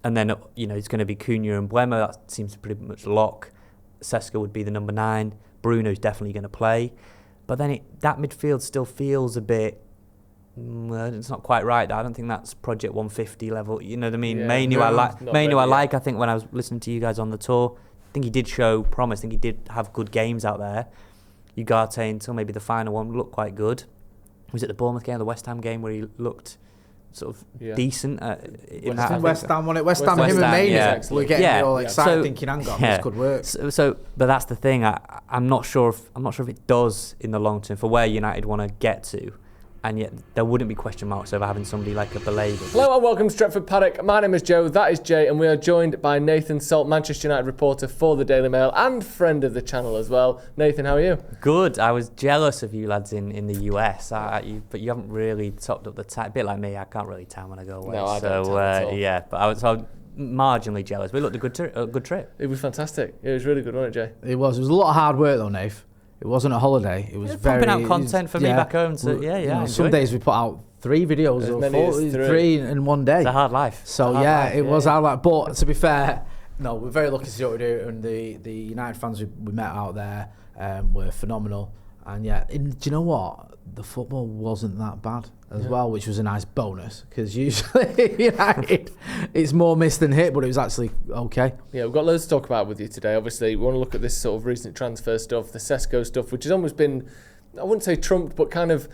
And then, it's going to be Cunha and Baleba. That seems pretty much lock. Sesko would be the number 9. Bruno's definitely going to play. But then that midfield still feels a bit... it's not quite right. I don't think that's Project 150 level. You know what I mean? Mainoo I like. I think when I was listening to you guys on the tour, I think he did show promise. I think he did have good games out there. Ugarte until maybe the final one looked quite good. Was it the Bournemouth game or the West Ham game where he looked sort of decent? West Ham won it. West Ham, him and Mainoo. We're getting all excited thinking, hang on, this could work. But that's the thing. I'm not sure if it does in the long term for where United want to get to. And yet there wouldn't be question marks over having somebody like a Baleba. Hello and welcome to Stretford Paddock. My name is Joe, that is Jay, and we are joined by Nathan Salt, Manchester United reporter for the Daily Mail and friend of the channel as well. Nathan, how are you? Good. I was jealous of you lads in the US, but you haven't really topped up the time. A bit like me, I can't really tan when I go away. No, I don't tan at all. Yeah, but I was marginally jealous. We looked a good trip. It was fantastic. It was really good, wasn't it, Jay? It was. It was a lot of hard work though, Nath. It wasn't a holiday. It was pumping out content for me back home. So some days we put out 3 videos or 4, 3 in one day. It's a hard life. So it was hard life. But to be fair, no, we're very lucky to do what we do, and the United fans we met out there were phenomenal. And do you know what? The football wasn't that bad as well, which was a nice bonus, because usually United, it's more missed than hit, but it was actually okay. Yeah, we've got loads to talk about with you today. Obviously, we want to look at this sort of recent transfer stuff, the Sesko stuff, which has almost been, I wouldn't say trumped, but kind of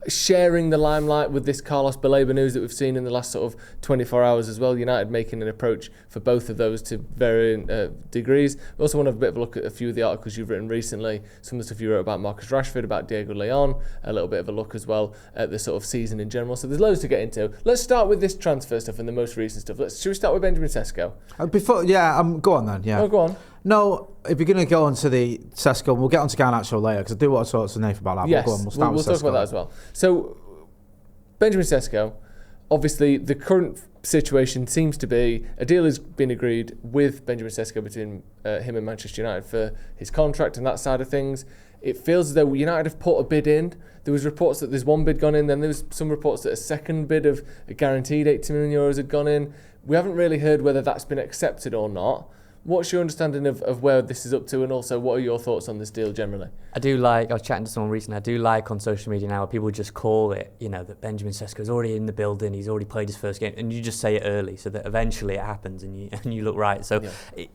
sharing the limelight with this Carlos Baleba news that we've seen in the last sort of 24 hours as well. United making an approach for both of those to varying degrees. We also want to have a bit of a look at a few of the articles you've written recently, some of the stuff you wrote about Marcus Rashford, about Diego Leon, a little bit of a look as well at the sort of season in general. So there's loads to get into. Let's start with this transfer stuff and the most recent stuff. Should we start with Benjamin Sesko? Go on then. Yeah. Oh, go on. No, if you're going to go on to the Sesko, we'll get on to Garnacho later, because I do want to talk to Nathan about that. Yes, we'll talk about that as well. So, Benjamin Sesko, obviously the current situation seems to be a deal has been agreed with Benjamin Sesko between him and Manchester United for his contract and that side of things. It feels as though United have put a bid in. There was reports that there's one bid gone in, then there was some reports that a second bid of a guaranteed €80 million had gone in. We haven't really heard whether that's been accepted or not. What's your understanding of where this is up to, and also what are your thoughts on this deal generally? I was chatting to someone recently, I do like on social media now where people just call it, that Benjamin Sesko's already in the building, he's already played his first game, and you just say it early so that eventually it happens and you look right. So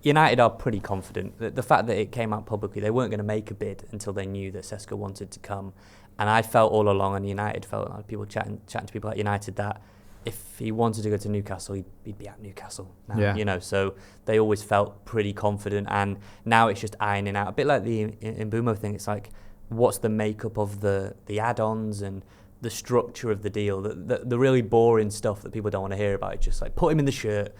United are pretty confident. The fact that it came out publicly, they weren't going to make a bid until they knew that Sesko wanted to come. And I felt all along, and United felt, like people chatting to people at United, that if he wanted to go to Newcastle, he'd be at Newcastle now, so they always felt pretty confident, and now it's just ironing out. A bit like the Mbumo thing, it's like, what's the makeup of the add-ons and the structure of the deal, the really boring stuff that people don't want to hear about. It's just like, put him in the shirt,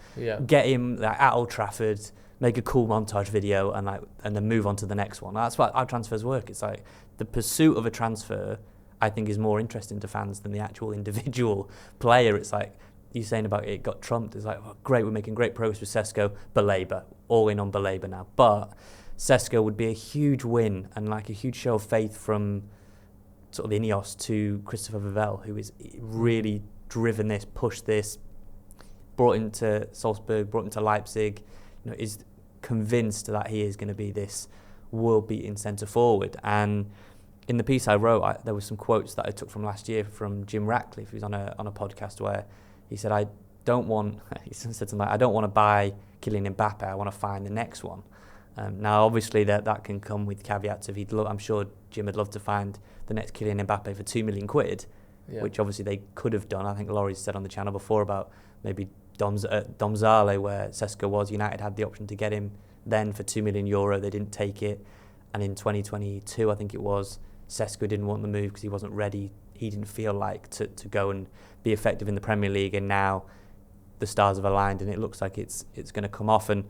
get him at Old Trafford, make a cool montage video, and then move on to the next one. That's how transfers work. It's like the pursuit of a transfer, I think, is more interesting to fans than the actual individual player. It's like you saying about it got trumped. It's like, great, we're making great progress with Sesko, Baleba, all in on Baleba now. But Sesko would be a huge win and like a huge show of faith from sort of Ineos to Christopher Vivell, who is really driven this, pushed this, brought into Salzburg, brought into Leipzig, is convinced that he is going to be this world-beating centre forward. And in the piece I wrote, there were some quotes that I took from last year from Jim Ratcliffe, who's on a podcast, where he said, I don't want to buy Kylian Mbappe, I want to find the next one. Now, obviously, that can come with caveats. I'm sure Jim would love to find the next Kylian Mbappe for £2 million, which obviously they could have done. I think Laurie's said on the channel before about maybe Domzale, where Sesko was. United had the option to get him then for €2 million. They didn't take it. And in 2022, I think it was, Sesko didn't want the move because he wasn't ready. He didn't feel like to go and be effective in the Premier League, and now the stars have aligned and it looks like it's going to come off. And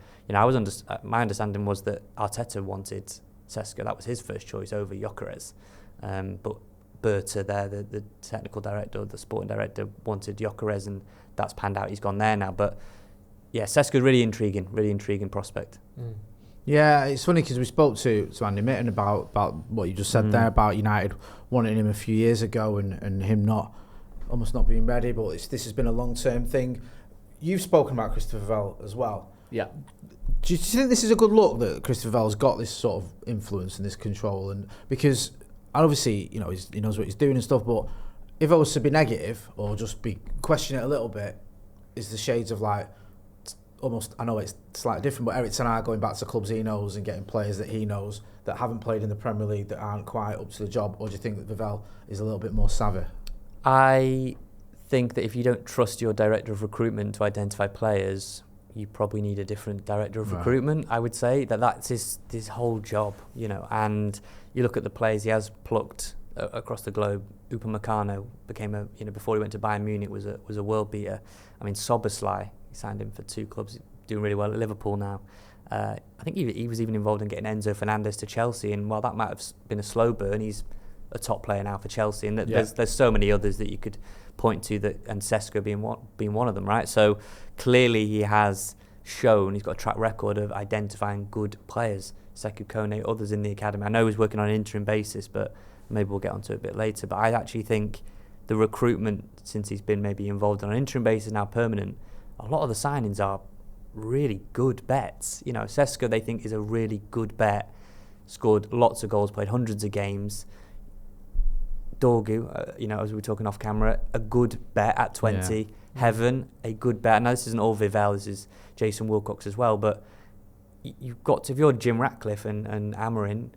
my understanding was that Arteta wanted Sesko. That was his first choice over Gyökeres. But Berta there, the technical director, the sporting director, wanted Gyökeres, and that's panned out. He's gone there now. But yeah, Sesko's really intriguing prospect. Yeah, it's funny because we spoke to Andy Mitten about what you just said there about United wanting him a few years ago and him almost not being ready, but this has been a long-term thing. you've spoken about Christopher Vell as well. Yeah. Do you think this is a good look that Christopher Vell's got this sort of influence and this control? And because obviously, you know, he knows what he's doing and stuff, but if it was to be negative or just be question it a little bit, is the shades of like almost, I know it's slightly different, but Erik ten Hag going back to clubs he knows and getting players that he knows that haven't played in the Premier League that aren't quite up to the job, or do you think that Vell is a little bit more savvy? I think that if you don't trust your director of recruitment to identify players, you probably need a different director of recruitment. I would say that's his whole job, you know. And you look at the players he has plucked across the globe. Upamecano became before he went to Bayern Munich was a world beater. I mean, Szoboszlai, he signed him for 2 clubs, doing really well at Liverpool now. I think he was even involved in getting Enzo Fernandez to Chelsea, and while that might have been a slow burn, he's a top player now for Chelsea. And there's so many others that you could point to, that, and Sesko being one of them, right? So clearly he has shown he's got a track record of identifying good players. Sekou Kone, others in the academy. I know he's working on an interim basis, but maybe we'll get onto it a bit later. But I actually think the recruitment, since he's been maybe involved on an interim basis, now permanent, a lot of the signings are really good bets. You know, Sesko they think is a really good bet. Scored lots of goals, played hundreds of games. Dorgu, as we were talking off camera, a good bet at 20. Yeah. Heaven, a good bet. Now, this isn't all Vivell, this is Jason Wilcox as well, but you've got to, if you're Jim Ratcliffe and Amorim,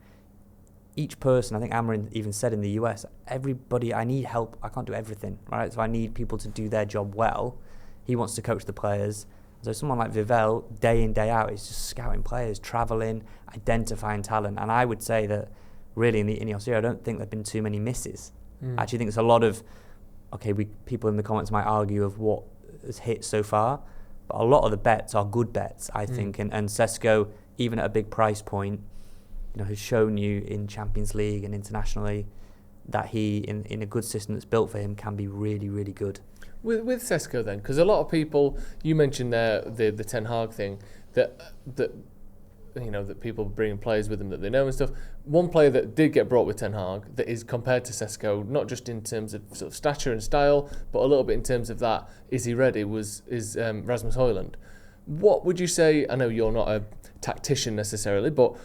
each person, I think Amorim even said in the US, everybody, I need help, I can't do everything, right? So I need people to do their job well. He wants to coach the players. So someone like Vivell, day in, day out, is just scouting players, travelling, identifying talent. And I would say that really in the Ineos era, I don't think there have been too many misses. I actually think there's a lot of, people in the comments might argue of what has hit so far, but a lot of the bets are good bets, I think. And Sesko, even at a big price point, has shown you in Champions League and internationally that he, in a good system that's built for him, can be really, really good. With Sesko then, because a lot of people, you mentioned there the Ten Hag thing, that people bringing players with them that they know and stuff. One player that did get brought with Ten Hag that is compared to Sesko, not just in terms of sort of stature and style, but a little bit in terms of that, is he ready, is Rasmus Højlund. What would you say, I know you're not a tactician necessarily, but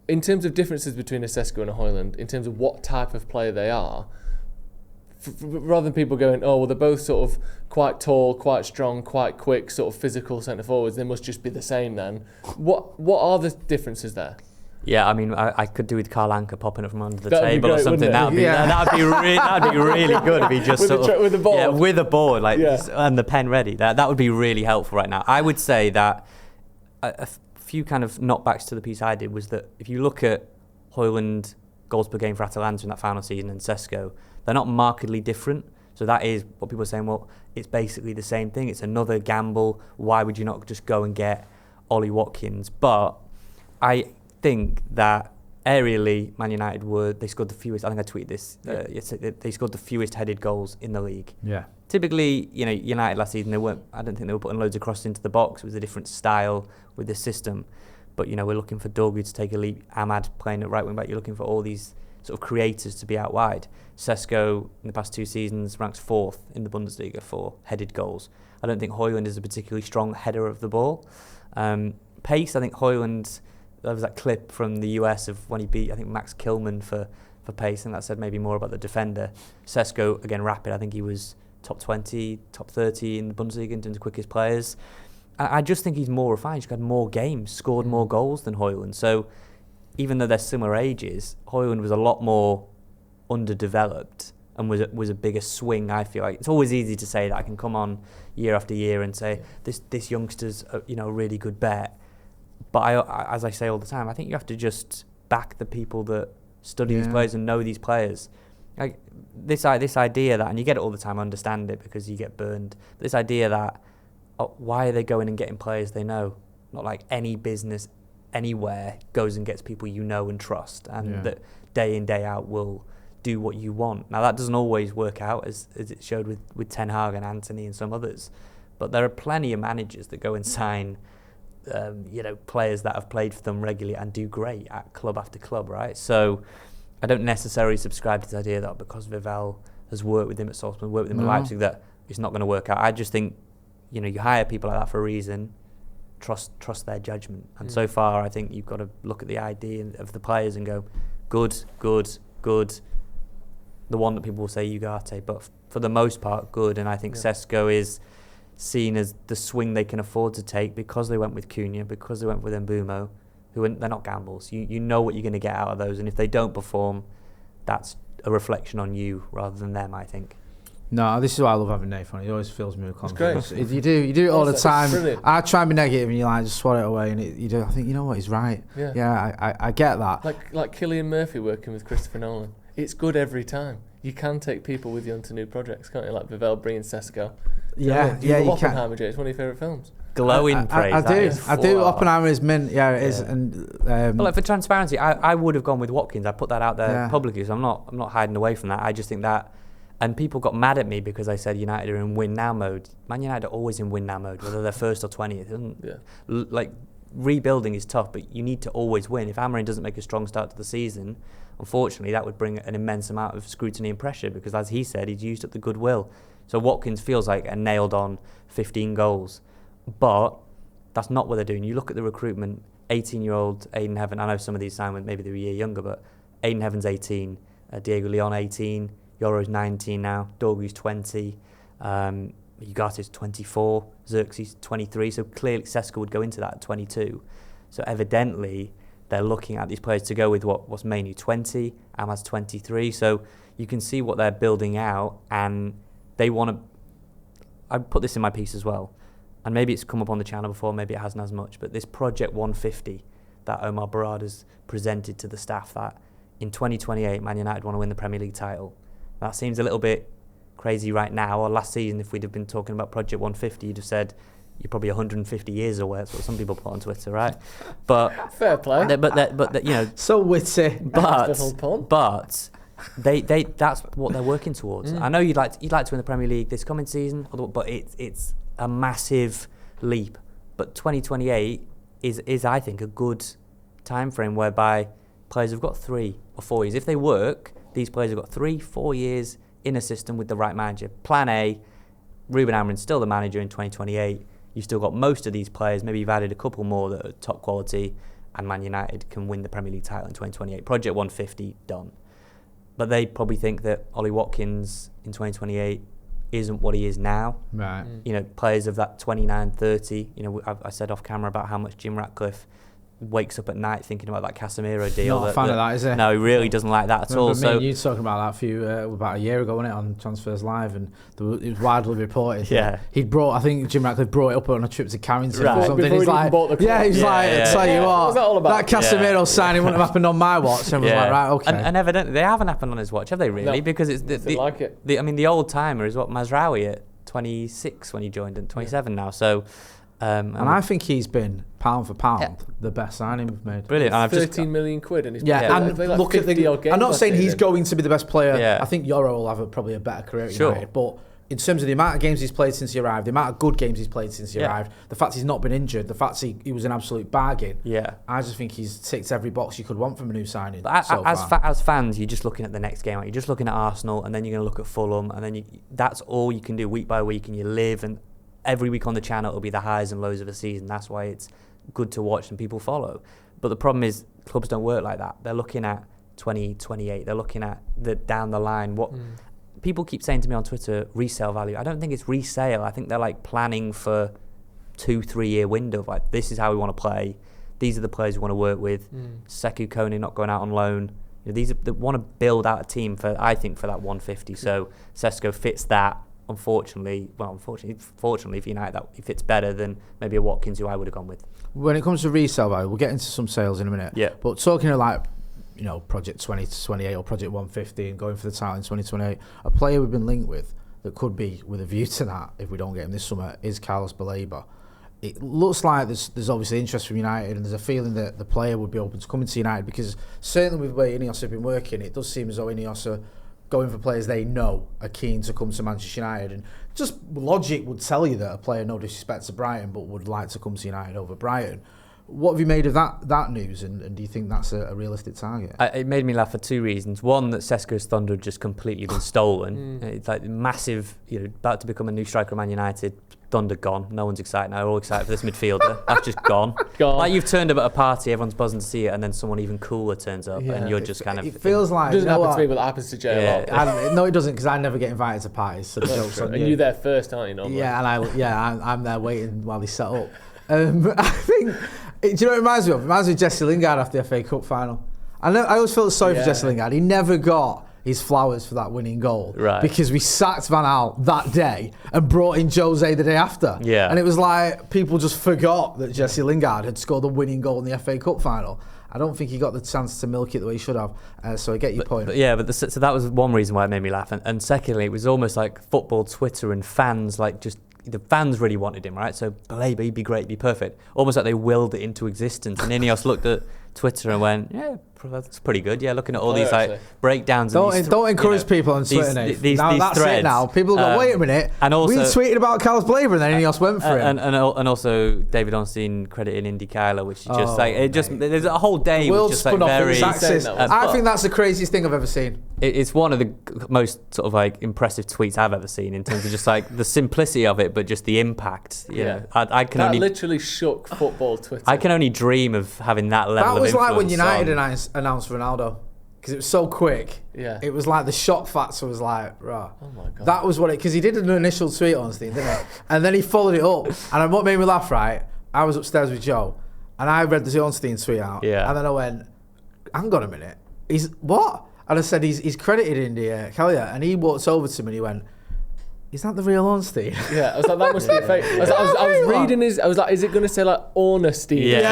in terms of differences between a Sesko and a Højlund, in terms of what type of player they are, rather than people going, oh, well, they're both sort of quite tall, quite strong, quite quick, sort of physical centre forwards, they must just be the same then. What are the differences there? Yeah, I mean, I could do with Karl Anka popping up from under the that'd table great, or something. That'd be really good if he just with the board. Yeah, with a board, and the pen ready. That would be really helpful right now. I would say that a few kind of knockbacks to the piece I did was that if you look at Højlund goals per game for Atalanta in that final season and Sesko, they're not markedly different. So that is what people are saying, well, it's basically the same thing. It's another gamble. Why would you not just go and get Ollie Watkins? But I think that aerially, Man United they scored the fewest, I think I tweeted this, they scored the fewest headed goals in the league. Yeah. Typically, United last season, I don't think they were putting loads of crosses into the box. It was a different style with the system. But, we're looking for Dorgu to take a leap, Ahmad playing at right wing back. You're looking for all these sort of creators to be out wide. Sesko, in the past 2 seasons, ranks 4th in the Bundesliga for headed goals. I don't think Højlund is a particularly strong header of the ball. Pace, I think Højlund, there was that clip from the US of when he beat, I think, Max Kilman for pace, and that said maybe more about the defender. Sesko, again, rapid. I think he was top 20, top 30 in the Bundesliga in terms of quickest players. I just think he's more refined. He's got more games, scored more goals than Højlund. So even though they're similar ages, Højlund was a lot more underdeveloped and was a bigger swing, I feel like. It's always easy to say that I can come on year after year and say, this youngster's a really good bet. But as I say all the time, I think you have to just back the people that study these players and know these players. Like this idea that, and you get it all the time, I understand it because you get burned. This idea that, why are they going and getting players they know? Not like any business anywhere goes and gets people you know and trust, and that day in, day out will do what you want. Now that doesn't always work out, as it showed with Ten Hag and Anthony and some others. But there are plenty of managers that go and sign players that have played for them regularly and do great at club after club, right? So I don't necessarily subscribe to the idea that because Vivell has worked with him at Salzburg, worked with him at Leipzig, that it's not going to work out. I just think you hire people like that for a reason. Trust their judgment. And so far, I think you've got to look at the idea of the players and go, good. The one that people will say Ugarte, but for the most part, good. And I think Sesko is seen as the swing they can afford to take because they went with Cunha, because they went with Mbumo, they're not gambles. You know what you're going to get out of those, and if they don't perform, that's a reflection on you rather than them, I think. No, this is why I love having Nathan. He always fills me with confidence. You do it all the time. I try and be negative, and you just swat it away. And you do. I think, you know what, he's right. Yeah, I get that. Like Cillian Murphy working with Christopher Nolan. It's good every time. You can take people with you onto new projects, can't you? Like Vivel bringing Sesko. Yeah, you can. Oppenheimer, Jay, it's one of your favourite films. Glowing praise. I do. Oppenheimer is mint. Yeah, it is. And well, for transparency, I would have gone with Watkins. I put that out there publicly, so I'm not hiding away from that. I just think that. And people got mad at me because I said United are in win now mode. Man United are always in win now mode, whether they're first or 20th. Like, rebuilding is tough, but you need to always win. If Amorim doesn't make a strong start to the season, unfortunately, that would bring an immense amount of scrutiny and pressure because, as he said, he's used up the goodwill. So Watkins feels like a nailed-on 15 goals. But that's not what they're doing. You look at the recruitment, 18-year-old Aiden Heaven. I know some of these signed when maybe they're a year younger, but Aiden Heaven's 18, Diego Leon 18, Yoro's 19 now, Dorgu's 20, Ugarte's 24, Xerxes 23. So clearly Sesko would go into that at 22. So evidently they're looking at these players to go with what's mainly 20, Amaz's 23. So you can see what they're building out, and they want to. I put this in my piece as well, and maybe it's come up on the channel before, maybe it hasn't as much, but this Project 150 that Omar Barada's presented to the staff, that in 2028 Man United want to win the Premier League title. That seems a little bit crazy right now, or last season if we'd have been talking about Project 150, you'd have said you're probably 150 years away. That's what some people put on Twitter, right? But fair play. But so witty. But they that's what they're working towards. I know you'd like to win the Premier League this coming season, but it's a massive leap. But 2028 is I think a good time frame whereby players have got 3 or 4 years. If they work, these players have got 3-4 years in a system with the right manager. Plan A, Ruben Amorim's still the manager in 2028. You've still got most of these players. Maybe you've added a couple more that are top quality, and Man United can win the Premier League title in 2028. Project 150 done. But they probably think that Ollie Watkins in 2028 isn't what he is now. Right. Players of that 29, 30. I said off camera about how much Jim Ratcliffe wakes up at night thinking about that Casemiro deal. Not a fan of that, is he? No, he really doesn't like that at all. Me and you talking about that about a year ago, wasn't it, on Transfers Live, and it was widely reported. Yeah, I think Jim Ratcliffe brought it up on a trip to Carrington or something. Before he's like, bought the club. Tell you what, that Casemiro signing wouldn't have happened on my watch. And was like, right, okay. And evidently they haven't happened on his watch, have they? Really? No, because it's the old timer is what Mazraoui at 26 when he joined, and 27 now. So. And I think he's been pound for pound the best signing we've made. Brilliant. And 13 million quid, and he's and look at I'm not saying he's going to be the best player. Yeah. I think Yoro will have probably a better career at United, but in terms of the amount of games he's played since he arrived, the amount of good games he's played since he arrived, the fact he's not been injured, the fact he was an absolute bargain. Yeah, I just think he's ticked every box you could want from a new signing. But as fans, you're just looking at the next game. You're just looking at Arsenal, and then you're going to look at Fulham, and then that's all you can do week by week, and you live and. Every week on the channel, it'll be the highs and lows of a season. That's why it's good to watch and people follow. But the problem is, clubs don't work like that. They're looking at 2028. They're looking at the down the line. What people keep saying to me on Twitter, resale value. I don't think it's resale. I think they're like planning for 2-3 year window. Like, this is how we want to play. These are the players we want to work with. Sekou Kone not going out on loan. They want to build out a team for that 150. So Sesko fits that. Fortunately for United, that he fits better than maybe a Watkins, who I would have gone with. When it comes to resale value, we'll get into some sales in a minute. Yeah. But talking about Project 20 to 28 or Project 150 and going for the title in 2028, a player we've been linked with that could be with a view to that if we don't get him this summer is Carlos Baleba. It looks like there's obviously interest from United, and there's a feeling that the player would be open to coming to United, because certainly with the way Ineos have been working, it does seem as though Ineos are going for players they know are keen to come to Manchester United, and just logic would tell you that a player, no disrespect to Brighton, but would like to come to United over Brighton. What have you made of that news, and do you think that's a realistic target? It made me laugh for two reasons. One, that Sesko's thunder had just completely been stolen. It's like massive, about to become a new striker of Man United. Thunder gone. No one's excited now. We're all excited for this midfielder. That's just gone. Like you've turned up at a party, everyone's buzzing to see it, and then someone even cooler turns up, and you're just kind of. It feels like. It doesn't happen to me, but that happens to Jay a lot. No, it doesn't, because I never get invited to parties. So the joke's on you. And you're there first, aren't you? Normally? Yeah, and I'm there waiting while they set up. I think. Do you know what it reminds me of? It reminds me of Jesse Lingard after the FA Cup final. I always felt sorry for Jesse Lingard. He never got his flowers for that winning goal, right? Because we sacked Van Gaal that day and brought in Jose the day after. Yeah, and it was like people just forgot that Jesse Lingard had scored the winning goal in the FA Cup final. I don't think he got the chance to milk it the way he should have. So I get your point. So that was one reason why it made me laugh, and secondly, it was almost like football Twitter and fans the fans really wanted him, right? So Baleba, he'd be great, he'd be perfect. Almost like they willed it into existence. And Ineos looked at Twitter and went, yeah, that's pretty good. Yeah, looking at all these breakdowns. Don't encourage people on Twitter. These that's threads. It now. People go, wait a minute. And also, we tweeted about Carlos Baleba and then Ineos went for him. And also David Ornstein crediting Indy Kyler, which is there's a whole day which is just very. I think that's the craziest thing I've ever seen. It's one of the most sort of impressive tweets I've ever seen in terms of just the simplicity of it, but just the impact. I can only literally shook football Twitter. I can only dream of having that level of influence. That was like when United announced Ronaldo, because it was so quick. Yeah, it was like the shock factor was like, rah. Oh my god. That was what it, because he did an initial tweet on Steve, didn't he? And then he followed it up. And what made me laugh, right? I was upstairs with Joe, and I read the Ornstein tweet out. Yeah. And then I went, hang on a minute. He's what? And I said, he's credited India Kelly, and he walked over to me and he went, is that the real Ornstein? Yeah, I was like, that must be a fake. I was reading I was like, is it going to say Ornstein?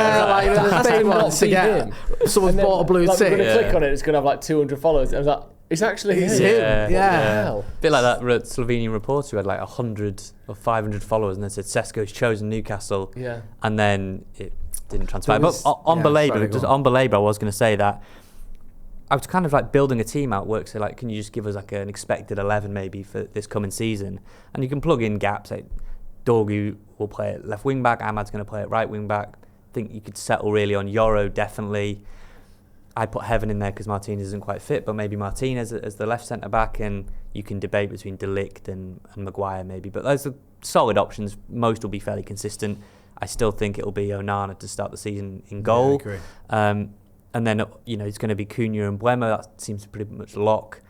Someone bought a blue tick. I'm going to click on it, it's going to have 200 followers. I was like, it's actually him. Yeah. A bit like that Slovenian reporter who had 100 or 500 followers and then said Sesko's chosen Newcastle. Yeah. And then it didn't transpire. But on Baleba, I was going to say that I was kind of building a team out work. So can you just give us an expected 11 maybe for this coming season? And you can plug in gaps. Dorgu will play at left wing back. Ahmad's going to play at right wing back. I think you could settle really on Yoro, definitely. I put Heaven in there because Martinez isn't quite fit, but maybe Martinez as the left centre back, and you can debate between De Ligt and Maguire maybe. But those are solid options. Most will be fairly consistent. I still think it'll be Onana to start the season in goal. Yeah, I agree. And then, it's going to be Cunha and Baleba. That seems pretty much lock.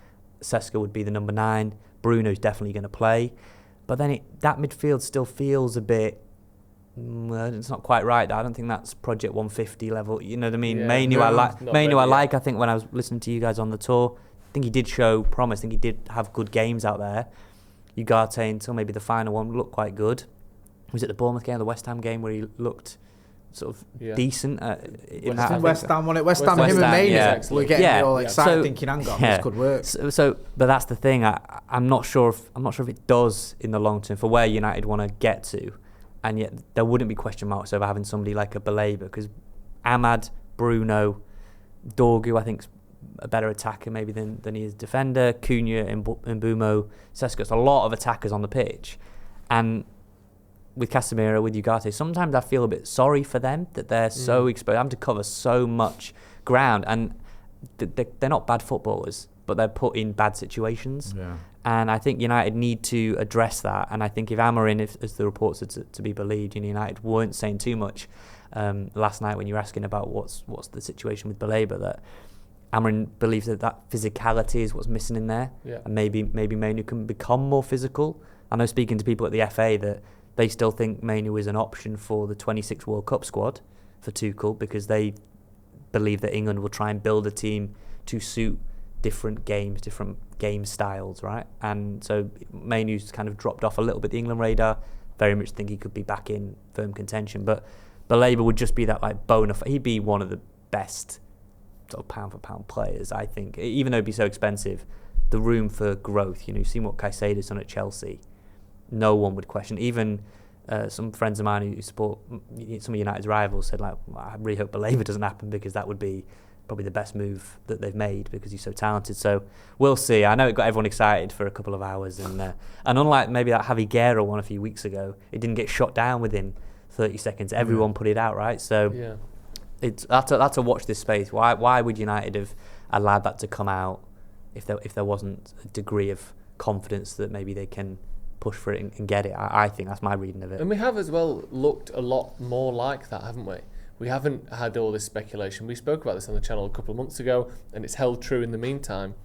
Sesko would be the number 9. Bruno's definitely going to play. But then that midfield still feels a bit... it's not quite right. I don't think that's Project 150 level. You know what I mean? Yeah, Mainu, I think when I was listening to you guys on the tour, I think he did show promise. I think he did have good games out there. Ugarte until maybe the final one looked quite good. Was it the Bournemouth game, the West Ham game, where he looked sort of decent? West Ham won it. West Ham, him and Mainu were getting all excited, thinking, hang on, this could work. But that's the thing. I'm not sure if it does in the long term for where United want to get to. And yet there wouldn't be question marks over having somebody like a Baleba, because Ahmad, Bruno, Dorgu, I think, is a better attacker maybe than he is defender. Cunha, Mbumo, Sesko. It's a lot of attackers on the pitch. And with Casemiro, with Ugarte, sometimes I feel a bit sorry for them that they're so exposed. Having to cover so much ground. And they're not bad footballers, but they're put in bad situations. Yeah. And I think United need to address that. And I think if Amorim, as the reports are to be believed, United weren't saying too much last night when you were asking about what's the situation with Baleba, that Amorim believes that physicality is what's missing in there. Yeah. And maybe Mainu can become more physical. I know, speaking to people at the FA, that they still think Mainu is an option for the 26 World Cup squad for Tuchel, because they believe that England will try and build a team to suit different game styles, right? And so Mainu's kind of dropped off a little bit the England radar. Very much think he could be back in firm contention, but Baleba would just be that bona fide. He'd be one of the best sort of pound for pound players, I think. Even though it'd be so expensive, the room for growth. You've seen what Caicedo's done at Chelsea. No one would question. Even some friends of mine who support some of United's rivals said, I really hope Baleba doesn't happen, because that would be probably the best move that they've made, because he's so talented. So we'll see. I know it got everyone excited for a couple of hours, and unlike maybe that Javi Guerra one a few weeks ago, it didn't get shot down within 30 seconds. Everyone put it out, right? So that's a watch this space. Why would United have allowed that to come out if there wasn't a degree of confidence that maybe they can push for it and get it? I think that's my reading of it. And we have as well looked a lot more like that, haven't we? We haven't had all this speculation. We spoke about this on the channel a couple of months ago, and it's held true in the meantime,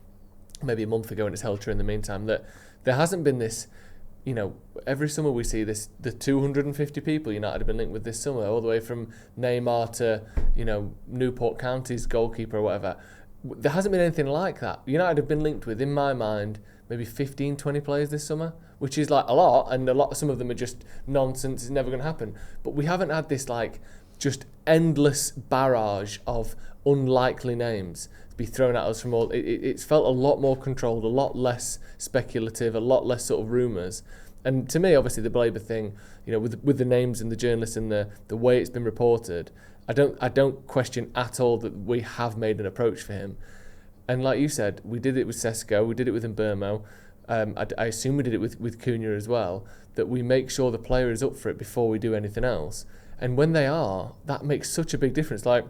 maybe a month ago, and it's held true in the meantime, that there hasn't been this, every summer we see this, the 250 people United have been linked with this summer, all the way from Neymar to, Newport County's goalkeeper or whatever. There hasn't been anything like that. United have been linked with, in my mind, maybe 15, 20 players this summer, which is like a lot, and some of them are just nonsense, it's never going to happen. But we haven't had this just endless barrage of unlikely names to be thrown at us from all. It's felt a lot more controlled, a lot less speculative, a lot less sort of rumours. And to me, obviously, the Baleba thing, with the names and the journalists and the way it's been reported, I don't question at all that we have made an approach for him. And like you said, we did it with Sesko, we did it with Mbermo. I assume we did it with Cunha as well, that we make sure the player is up for it before we do anything else. And when they are, that makes such a big difference. I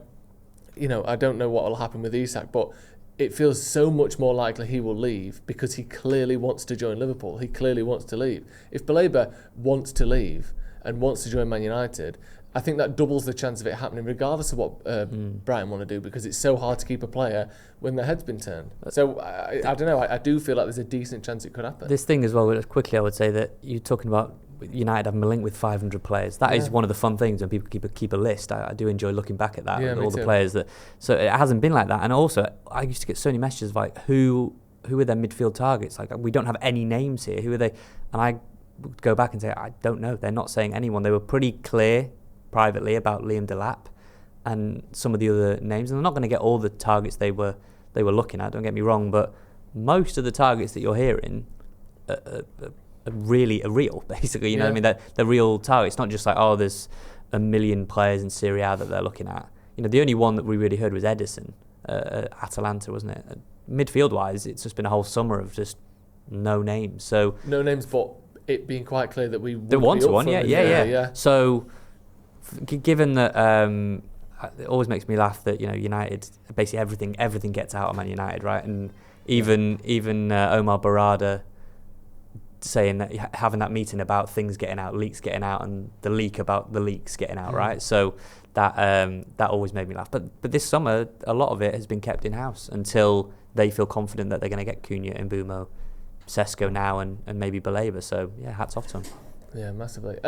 don't know what will happen with Isak, but it feels so much more likely he will leave because he clearly wants to join Liverpool. He clearly wants to leave. If Baleba wants to leave and wants to join Man United, I think that doubles the chance of it happening regardless of what Brighton want to do, because it's so hard to keep a player when their head's been turned. So I don't know, I do feel like there's a decent chance it could happen. This thing as well, quickly I would say that you're talking about United having a link with 500 players. That is one of the fun things when people keep a list. I do enjoy looking back at that, all the players that. So it hasn't been like that. And also, I used to get so many messages like, who are their midfield targets? Like, we don't have any names here. Who are they? And I would go back and say, I don't know. They're not saying anyone. They were pretty clear privately about Liam Delap and some of the other names. And they're not going to get all the targets they were looking at. Don't get me wrong, but most of the targets that you're hearing are really real, basically. You know what I mean? They're real targets. It's not just like, there's a million players in Serie A that they're looking at. The only one that we really heard was Edison at Atalanta, wasn't it? Midfield-wise, it's just been a whole summer of just no names. So no names, but it being quite clear that we would want be up one. for Yeah. So given that, it always makes me laugh that United, basically everything gets out of Man United, right? And even Omar Barada saying that, having that meeting about things getting out, leaks getting out, and the leak about the leaks getting out, right? So that always made me laugh. But this summer, a lot of it has been kept in house until they feel confident that they're going to get Cunha, Mbumo, Sesko now, and maybe Baleba. So yeah, hats off to them. Yeah, massively.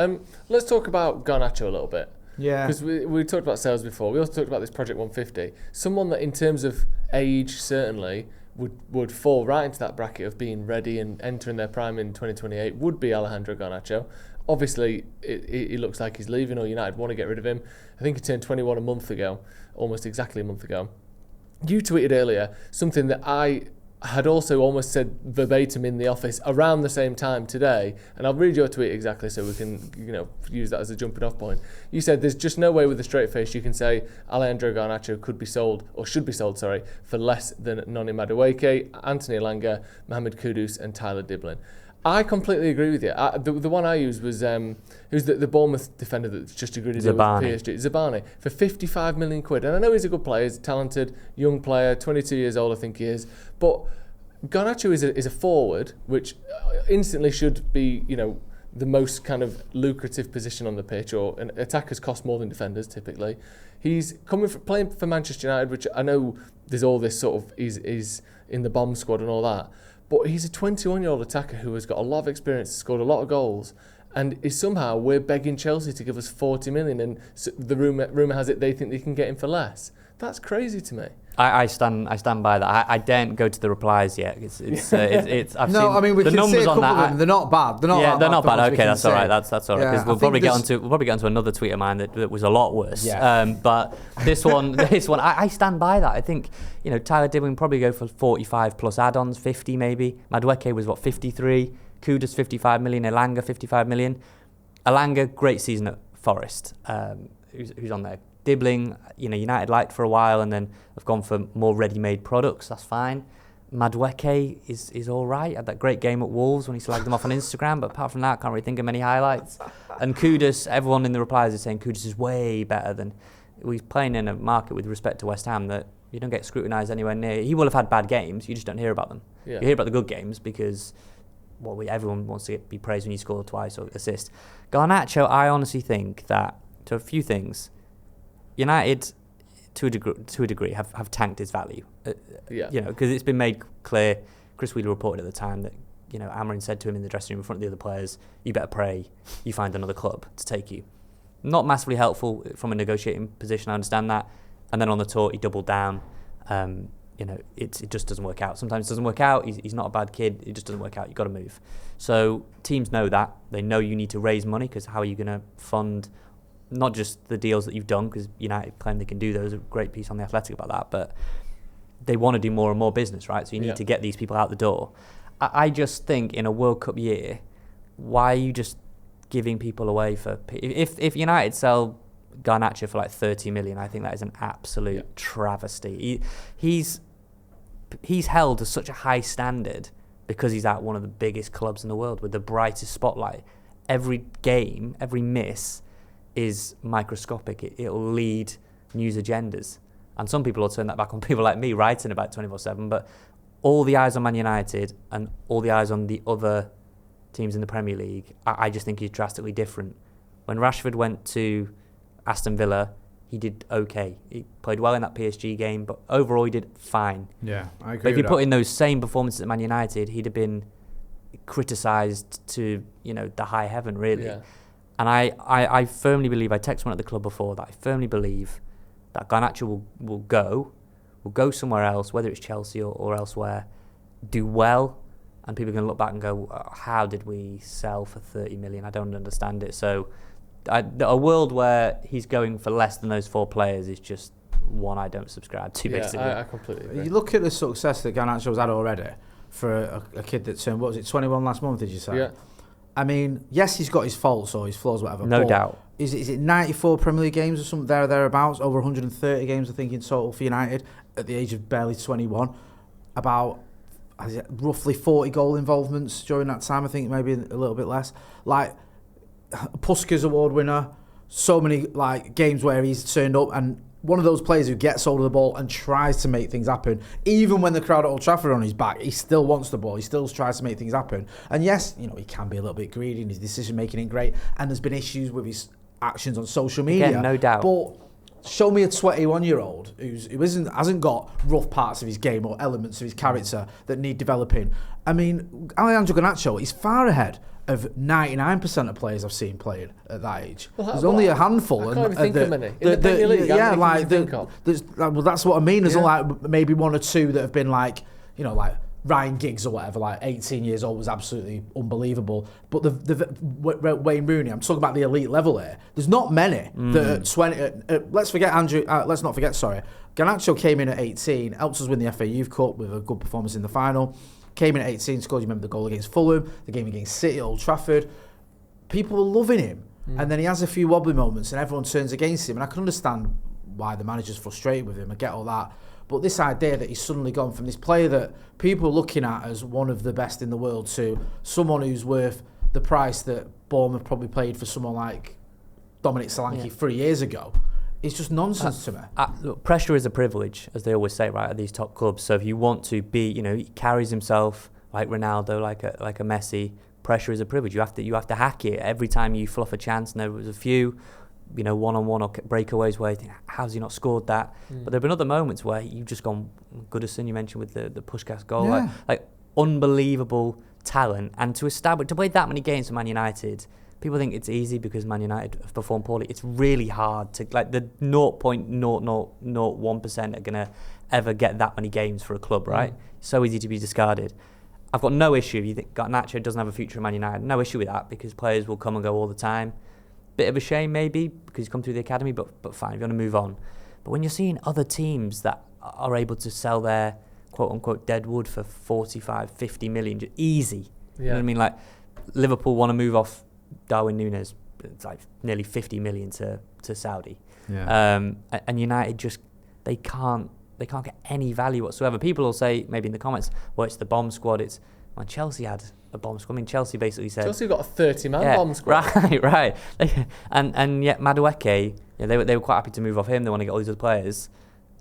Let's talk about Garnacho a little bit. Yeah. Because we talked about sales before. We also talked about this Project 150. Someone that, in terms of age, certainly would fall right into that bracket of being ready and entering their prime in 2028 would be Alejandro Garnacho. Obviously, it looks like he's leaving, or United want to get rid of him. I think he turned 21 a month ago, almost exactly a month ago. You tweeted earlier something that I had also almost said verbatim in the office around the same time today, and I'll read your tweet exactly so we can use that as a jumping off point. You said there's just no way with a straight face you can say Alejandro Garnacho should be sold for less than Noni Madueke, Anthony Elanga, Mohamed Kudus and Tyler Diblin. I completely agree with you. The one I used was who's the Bournemouth defender that's just agreed to deal with PSG, Zabani, for 55 million quid. And I know he's a good player, he's a talented young player, 22 years old I think he is. But Garnacho is a forward, which instantly should be the most kind of lucrative position on the pitch, or attackers cost more than defenders typically. He's playing for Manchester United, which I know there's all this sort of is in the bomb squad and all that. But he's a 21-year-old attacker who has got a lot of experience, scored a lot of goals, and is somehow we're begging Chelsea to give us 40 million, and the rumour has it they think they can get him for less. That's crazy to me. I stand by that. I daren't go to the replies yet. It's I've no, seen I mean we the can numbers see a couple on that. of them. They're not bad. They're not bad. Okay, that's all right. That's all right. Because Yeah, we'll probably get onto another tweet of mine that was a lot worse. Yeah. But this one, I stand by that. I think Tyler Diblin probably go for 45 plus add-ons, 50 maybe. Madueke was 53. Kudus 55 million. Elanga 55 million. Elanga, great season at Forest. Who's on there? Dibbling, United liked for a while, and then have gone for more ready-made products. That's fine. Madueke is all right. Had that great game at Wolves when he slagged them off on Instagram, but apart from that, can't really think of many highlights. And Kudus, everyone in the replies is saying Kudus is way better than... He's playing in a market with respect to West Ham that you don't get scrutinised anywhere near. He will have had bad games, you just don't hear about them. Yeah. You hear about the good games because everyone wants to be praised when you score twice or assist. Garnacho, I honestly think that, to a few things, United... to a degree, have tanked his value. Because it's been made clear. Chris Wheeler reported at the time that Amorim said to him in the dressing room in front of the other players, "You better pray you find another club to take you." Not massively helpful from a negotiating position. I understand that. And then on the tour, he doubled down. It just doesn't work out. Sometimes it doesn't work out. He's not a bad kid. It just doesn't work out. You've got to move. So teams know that. They know you need to raise money because how are you going to fund? Not just the deals that you've done, because United claim they can do those. A great piece on The Athletic about that, but they want to do more and more business, right? So you need to get these people out the door. I just think in a World Cup year, why are you just giving people away for... If United sell Garnacho for like 30 million, I think that is an absolute travesty. He's held to such a high standard because he's at one of the biggest clubs in the world with the brightest spotlight. Every game, every miss... is microscopic. It'll lead news agendas, and some people will turn that back on people like me writing about 24/7, but all the eyes on Man United and all the eyes on the other teams in the Premier League, I just think he's drastically different. When Rashford went to Aston Villa, he did okay. He played well in that PSG game, but overall he did fine. Yeah, I agree. But if you put in those same performances at Man United, he'd have been criticised to the high heaven, really. Yeah. And I firmly believe, I texted one at the club before, that I firmly believe that Garnacho will go somewhere else, whether it's Chelsea or elsewhere, do well, and people are going to look back and go, how did we sell for 30 million? I don't understand it. So a world where he's going for less than those four players is just one I don't subscribe to, basically. I completely agree. You look at the success that Garnacho's had already for a kid that turned, 21 last month, did you say? Yeah. I mean, yes, he's got his faults or his flaws, whatever. No doubt. Is it 94 Premier League games or something thereabouts? Over 130 games, I think, in total for United at the age of barely 21. About roughly 40 goal involvements during that time. I think maybe a little bit less. Like Puskas Award winner. So many games where he's turned up and one of those players who gets hold of the ball and tries to make things happen. Even when the crowd at Old Trafford are on his back, he still wants the ball. He still tries to make things happen. And yes, he can be a little bit greedy and his decision making ain't great. And there's been issues with his actions on social media. Again, no doubt. But show me a 21-year-old who hasn't got rough parts of his game or elements of his character that need developing. I mean, Alejandro Garnacho is far ahead of 99% of players I've seen playing at that age. There's only a handful. I can't even think of many. In the Premier League, that's what I mean. There's only maybe one or two that have been like Ryan Giggs or whatever, 18 years old, was absolutely unbelievable. But the Wayne Rooney, I'm talking about the elite level here. There's not many that at 20. Let's not forget. Garnacho came in at 18, helped us win the FA Youth Cup with a good performance in the final. Came in at 18, scored, you remember the goal against Fulham, the game against City at Old Trafford. People were loving him. And then he has a few wobbly moments and everyone turns against him. And I can understand why the manager's frustrated with him. I get all that. But this idea that he's suddenly gone from this player that people are looking at as one of the best in the world to someone who's worth the price that Bournemouth probably paid for someone like Dominic Solanke 3 years ago. It's just nonsense to me. Look, pressure is a privilege, as they always say, right, at these top clubs. So if you want to be, he carries himself like Ronaldo, like a Messi. Pressure is a privilege. You have to hack it every time you fluff a chance. And there was a few, one-on-one or breakaways where you think, how's he not scored that? But there have been other moments where you've just gone, Goodison, you mentioned with the Puskas goal, like unbelievable talent. And to play that many games for Man United. People think it's easy because Man United have performed poorly. It's really hard to the 0.0001% are gonna ever get that many games for a club, right? So easy to be discarded. I've got no issue. You think Garnacho doesn't have a future at Man United? No issue with that because players will come and go all the time. Bit of a shame maybe because he's come through the academy, but fine. If you want to move on. But when you're seeing other teams that are able to sell their quote unquote deadwood for 45, 50 million, just easy. You know what I mean? Like Liverpool want to move off Darwin Núñez, it's like nearly 50 million to Saudi. And United they can't they can't get any value whatsoever. People will say maybe in the comments, well, it's the bomb squad. It's when Chelsea had a bomb squad. I mean, Chelsea basically said Chelsea got a 30-man bomb squad. Right. and yet Madueke, they were quite happy to move off him. They want to get all these other players.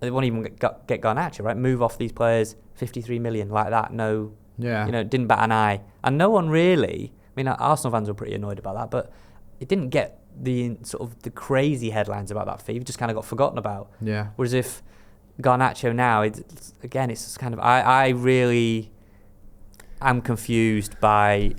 They won't even get Garnacho, right? Move off these players, 53 million like that. No, didn't bat an eye, and no one really. I mean, Arsenal fans were pretty annoyed about that, but it didn't get the sort of the crazy headlines about that fee. It just kind of got forgotten about. Yeah. Whereas if Garnacho now, it's just kind of I really am confused by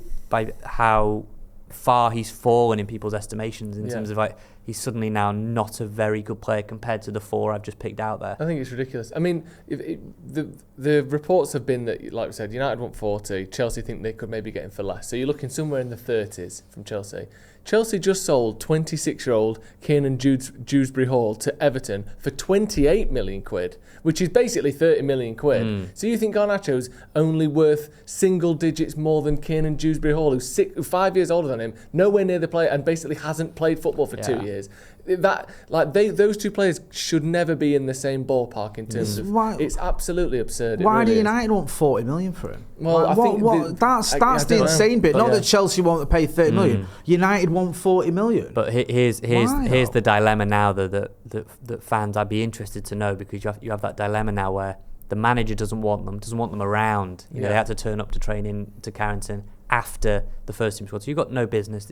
how far he's fallen in people's estimations in terms of like he's suddenly now not a very good player compared to the 4 I've just picked out there. I think it's ridiculous. I mean, the reports have been that, like we said, United want 40, Chelsea think they could maybe get him for less. So you're looking somewhere in the 30s from Chelsea. Chelsea just sold 26-year-old Kiernan Dewsbury Hall to Everton for 28 million quid, which is basically 30 million quid. So you think Garnacho's only worth single digits more than Kiernan Dewsbury Hall, who's 5 years older than him, nowhere near the player, and basically hasn't played football for 2 years. Those two players should never be in the same ballpark in terms of. It's absolutely absurd. Why do United want 40 million for him? Well, I think that's the insane bit. Not that Chelsea want to pay 30 million. United want 40 million. But here's the dilemma now that fans, I'd be interested to know, because you have that dilemma now where the manager doesn't want them around. They had to turn up to training to Carrington after the first team squad. So you've got no business.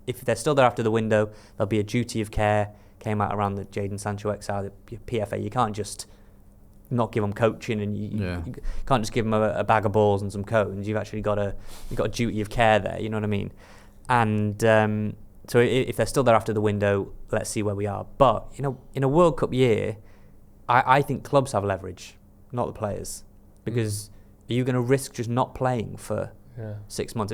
If they're still there after the window, there'll be a duty of care. Came out around the Jadon Sancho exile, the PFA. You can't just not give them coaching, and you can't just give them a bag of balls and some cones. You've actually got a duty of care there. You know what I mean? And so if they're still there after the window, let's see where we are. But in a World Cup year, I think clubs have leverage, not the players, because are you going to risk just not playing for 6 months?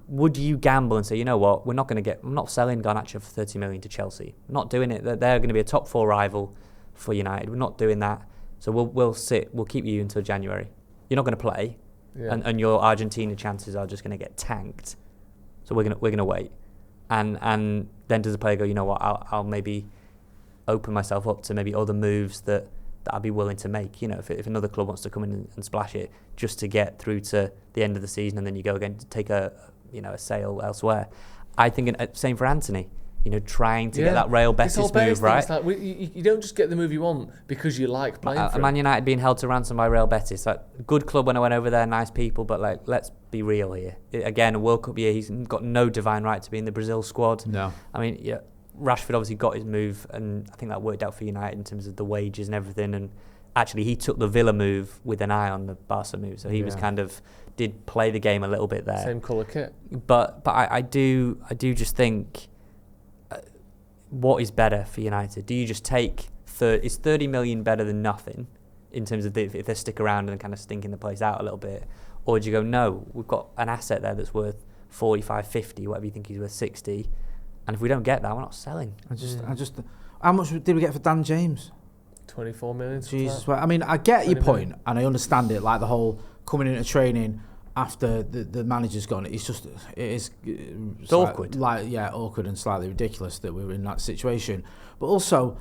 Would you gamble and say, you know what, I'm not selling Garnacho for 30 million to Chelsea. I'm not doing it. They're going to be a top 4 rival for United. We're not doing that. So we'll keep you until January. You're not going to play, and your Argentina chances are just going to get tanked. So we're going to wait. And then does the player go, you know what, I'll maybe open myself up to maybe other moves that I'd be willing to make. If another club wants to come in and splash it just to get through to the end of the season, and then you go again to take a sale elsewhere. I think same for Anthony. Trying to get that Real Betis move, right? Like, you don't just get the move you want because you like playing for Man United being held to ransom by Real Betis. Good club when I went over there, nice people, but let's be real here. Again, a World Cup year, he's got no divine right to be in the Brazil squad. No. I mean, Rashford obviously got his move, and I think that worked out for United in terms of the wages and everything. And actually, he took the Villa move with an eye on the Barca move, so he was did play the game a little bit there. Same colour kit. But I do just think, what is better for United? Do you just take is 30 million better than nothing in terms of if they stick around and kind of stinking the place out a little bit, or do you go, no, we've got an asset there that's worth 45, 50, whatever you think he's worth, 60. And if we don't get that, we're not selling. How much did we get for Dan James? 24 million. Jesus, I mean, I get your point, and I understand it. Like the whole coming into training after the manager's gone, it's awkward. Awkward and slightly ridiculous that we're in that situation. But also,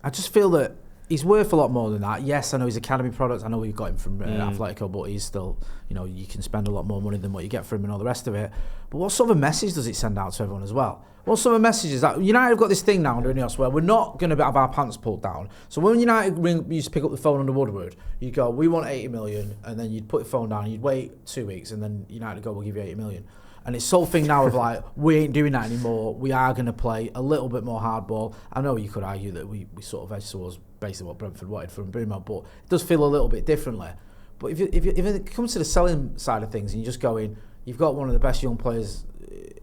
I just feel that he's worth a lot more than that. Yes, I know he's academy product. I know we got him from Atletico, but he's still, you can spend a lot more money than what you get for him and all the rest of it. But what sort of a message does it send out to everyone as well? What sort of message is that? United have got this thing now under Ineos where we're not going to have our pants pulled down. So when United used to pick up the phone under Woodward, you'd go, we want 80 million, and then you'd put the phone down, you'd wait 2 weeks, and then United would go, we'll give you 80 million. And it's the whole thing now of like, we ain't doing that anymore. We are going to play a little bit more hardball. I know you could argue that we sort of edged towards basically what Brentford wanted from Bruno, but it does feel a little bit differently. But if it comes to the selling side of things, and you're just going, you've got one of the best young players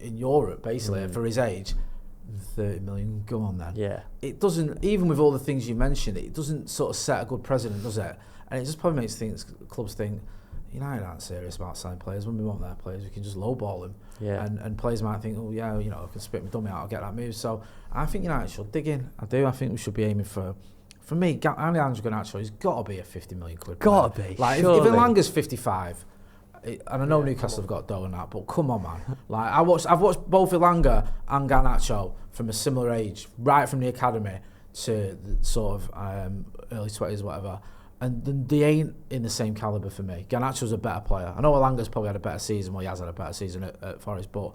in Europe, basically, for his age, 30 million, go on then. Yeah. It doesn't, even with all the things you mentioned, it doesn't sort of set a good precedent, does it? And it just probably makes clubs think, United aren't serious about signing players. When we want their players, we can just lowball them. Yeah. And players might think, I can spit my dummy out, I'll get that move. So I think United should dig in. I do. I think we should be aiming for me, Alejandro Garnacho, he's got to be a 50 million quid. Got to be. Like, if Elanga's 55, and I know Newcastle have got dough and that, but come on, man. Like, I've watched both Elanga and Garnacho from a similar age, right from the academy. to the sort of early 20s or whatever, and they ain't in the same calibre for me. Garnacho's a better player. I know Elanga's probably had a better season. Well, he has had a better season at Forest, but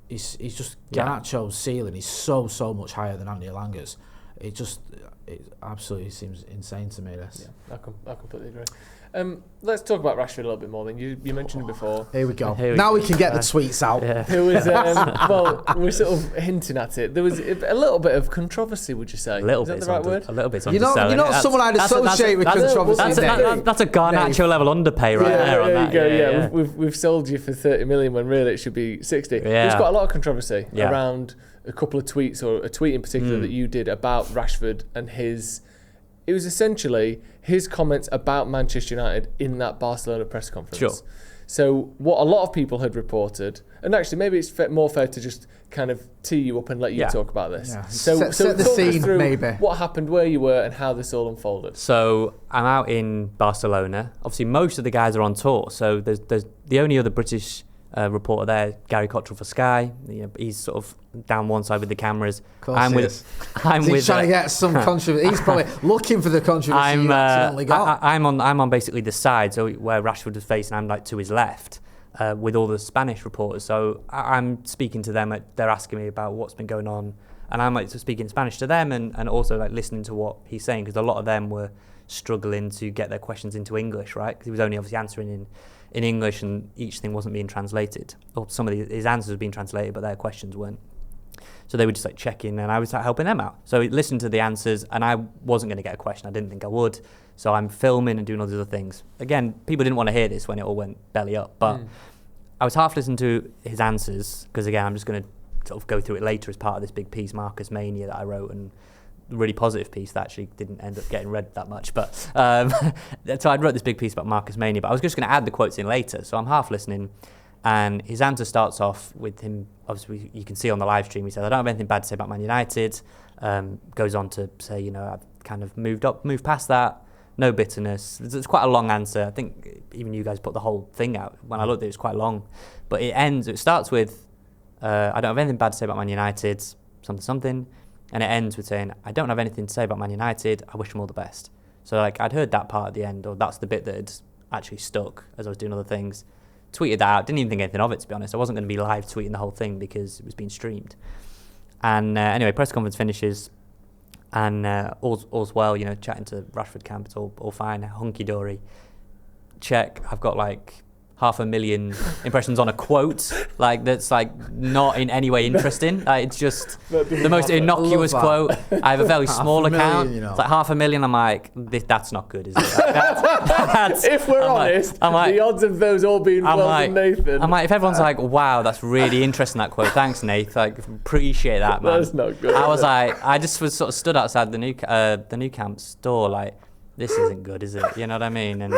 he's just Garnacho's ceiling is so much higher than Andy Elanga's. It absolutely seems insane to me. This. Yeah, I completely agree. Let's talk about Rashford a little bit more. Then you mentioned it before. Here we go. Now we can get the tweets out. Yeah. There was well, we're sort of hinting at it. There was a little bit of controversy. Would you say? A little Is bit. That the right word? A little bit. You're not someone I'd associate with controversy. That's a Garnacho level underpay right there. There you go. Yeah. We've sold you for 30 million when really it should be 60. Yeah. There's quite a lot of controversy around a couple of tweets, or a tweet in particular that you did about Rashford and his. It was essentially his comments about Manchester United in that Barcelona press conference. Sure. So what a lot of people had reported, and actually maybe it's more fair to just kind of tee you up and let you talk about this. Yeah. So set the talk scene, us through maybe. What happened, where you were, and how this all unfolded. So I'm out in Barcelona. Obviously, most of the guys are on tour. So there's the only other British reporter there, Gary Cottrell for Sky. He's sort of down one side with the cameras. I'm with he's trying to get some controversy. He's probably looking for the controversy you accidentally got. I'm on basically the side, so where Rashford was facing, I'm like to his left, with all the Spanish reporters. So I'm speaking to them. They're asking me about what's been going on, and I'm like speaking Spanish to them, and also like listening to what he's saying, because a lot of them were struggling to get their questions into English, right? Because he was only obviously answering in English, and each thing wasn't being translated. Or some of his answers were being translated, but their questions weren't. So they were just like checking, and I was like helping them out. So I listened to the answers, and I wasn't going to get a question. I didn't think I would. So I'm filming and doing all these other things. Again, people didn't want to hear this when it all went belly up, but I was half listening to his answers, because again, I'm just going to sort of go through it later as part of this big piece, Marcus Mania, that I wrote, and really positive piece that actually didn't end up getting read that much. But so I wrote this big piece about Marcus Mania, but I was just going to add the quotes in later. So I'm half listening, and his answer starts off with him, obviously you can see on the live stream, he said, I don't have anything bad to say about Man United. Goes on to say, I've kind of moved past that, no bitterness. It's quite a long answer. I think even you guys put the whole thing out. When I looked at it, it was quite long. But it starts with, I don't have anything bad to say about Man United, something. And it ends with saying, I don't have anything to say about Man United, I wish them all the best. So like I'd heard that part at the end, or that's the bit that had actually stuck as I was doing other things. Tweeted that out, didn't even think anything of it, to be honest. I wasn't going to be live tweeting the whole thing because it was being streamed. And anyway, press conference finishes, and all's well, chatting to Rashford camp, it's all fine, hunky-dory. Check, I've got like 500,000 impressions on a quote, like that's like not in any way interesting. It's just the most innocuous quote. I have a very small account. It's like 500,000. I'm like, that's not good, is it? That's, if we're honest, the odds of those all being than Nathan. I'm like, if everyone's like, wow, that's really interesting, that quote. Thanks, Nath. Like, appreciate that, man. That's not good. I was like, I just was sort of stood outside the new camp store, like, this isn't good, is it? You know what I mean? And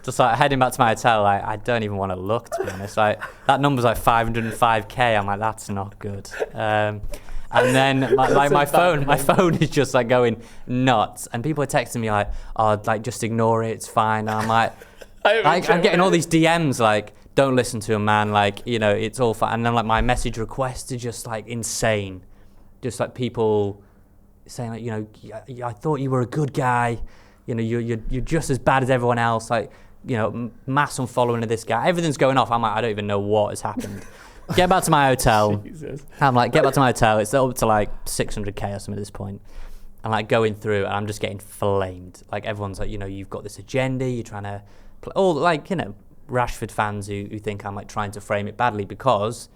just like heading back to my hotel, like, I don't even want to look, to be honest. Like, that number's like 505k. I'm like, that's not good. And then my phone is just like going nuts, and people are texting me like, oh, like just ignore it, it's fine. And I'm like, I'm getting all these DMs like, don't listen to him, man. Like, it's all fine. And then like my message requests are just like insane. Just like people saying like, I thought you were a good guy. You're just as bad as everyone else. Like, mass unfollowing of this guy. Everything's going off. I'm like, I don't even know what has happened. Get back to my hotel. Jesus. I'm like, get back to my hotel. It's up to like 600k or something at this point. I'm like going through, and I'm just getting flamed. Like everyone's like, you've got this agenda. You're trying to play. All like, Rashford fans who think I'm like trying to frame it badly, because